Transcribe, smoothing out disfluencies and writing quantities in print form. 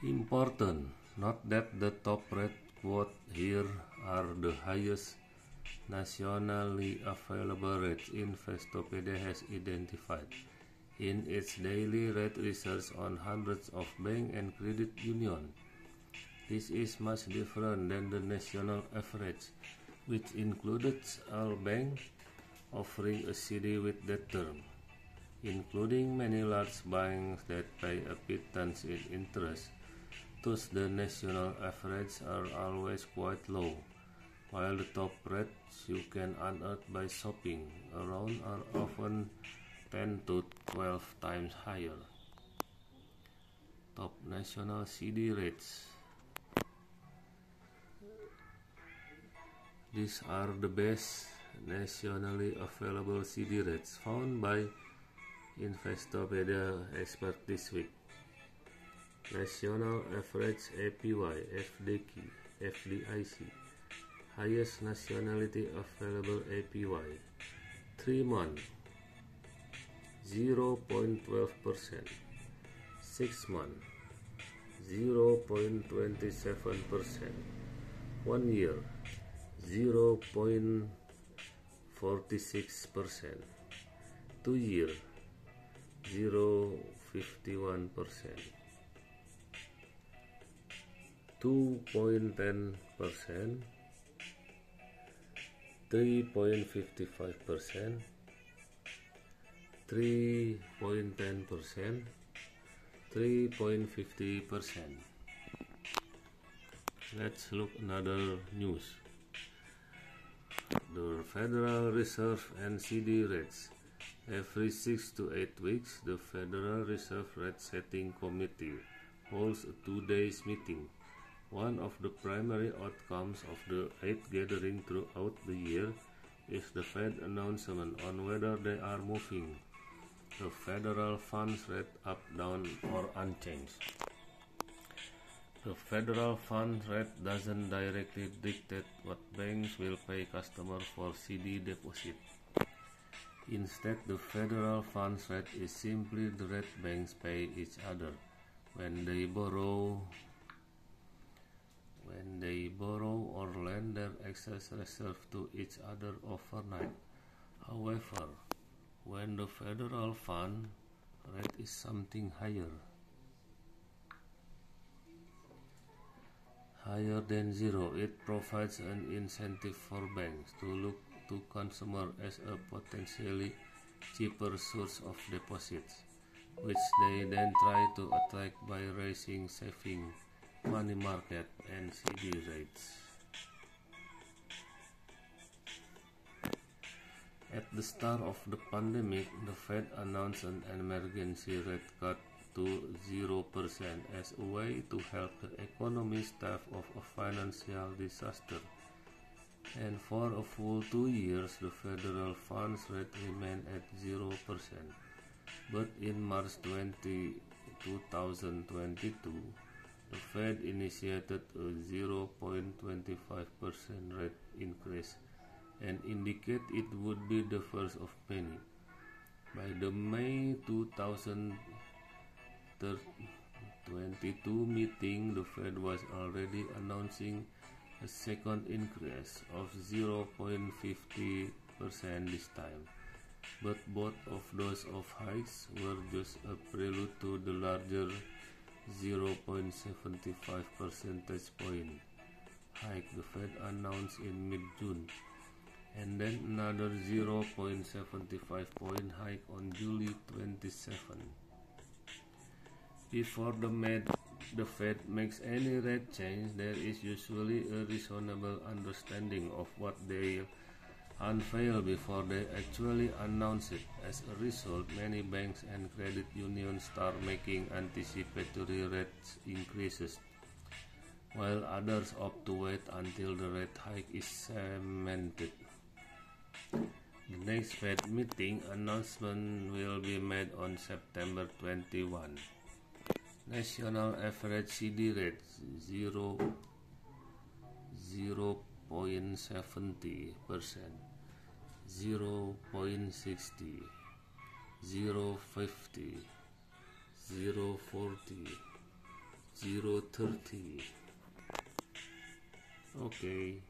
Important: note that the top rate quoted here are the highest nationally available rates Investopedia has identified in its daily rate research on hundreds of banks and credit unions. This is much different than the national average, which includes all banks offering a CD with that term, including many large banks that pay a pittance in interest. Thus, the national averages are always quite low, while the top rates you can unearth by shopping around are often 10 to 12 times higher. Top national CD rates. These are the best nationally available CD rates found by Investopedia experts this week. National Average APY FDIC. Highest nationality available APY 3 months 0.12%, 6 months 0.27%, 1 year 0.46%, 2 year 0.51%, 2.10%, 3.55%, 3.10%, 3.50%. Let's look another news. The Federal Reserve and CD rates. Every 6 to 8 weeks, the Federal Reserve Rate Setting Committee holds a 2-day meeting. One of the primary outcomes of the 8th gathering throughout the year is the Fed announcement on whether they are moving the federal funds rate up, down, or unchanged. The federal funds rate doesn't directly dictate what banks will pay customers for CD deposit. Instead, the federal funds rate is simply the rate banks pay each other when they borrow or lend their excess reserve to each other overnight. However, when the federal fund rate is something higher than zero, it provides an incentive for banks to look to consumers as a potentially cheaper source of deposits, which they then try to attract by raising savings, money market, and CD rates. At the start of the pandemic, the Fed announced an emergency rate cut to 0% as a way to help the economy stave off a financial disaster. And for a full 2 years, the federal funds rate remained at 0%. But in March 2022, the Fed initiated a 0.25% rate increase and indicated it would be the first of many. By the May 2022 meeting, the Fed was already announcing a second increase of 0.50% this time, but both of those hikes were just a prelude to the larger 0.75 percentage point hike the Fed announced in mid-June, and then another 0.75 point hike on July 27. Before the Fed makes any rate change, there is usually a reasonable understanding of what they unveil before they actually announce it. As a result, many banks and credit unions start making anticipatory rate increases, while others opt to wait until the rate hike is cemented. The next Fed meeting announcement will be made on September 21. National average CD rate 0.70%, 0.60, 0.50, 0.40, 030. Okay.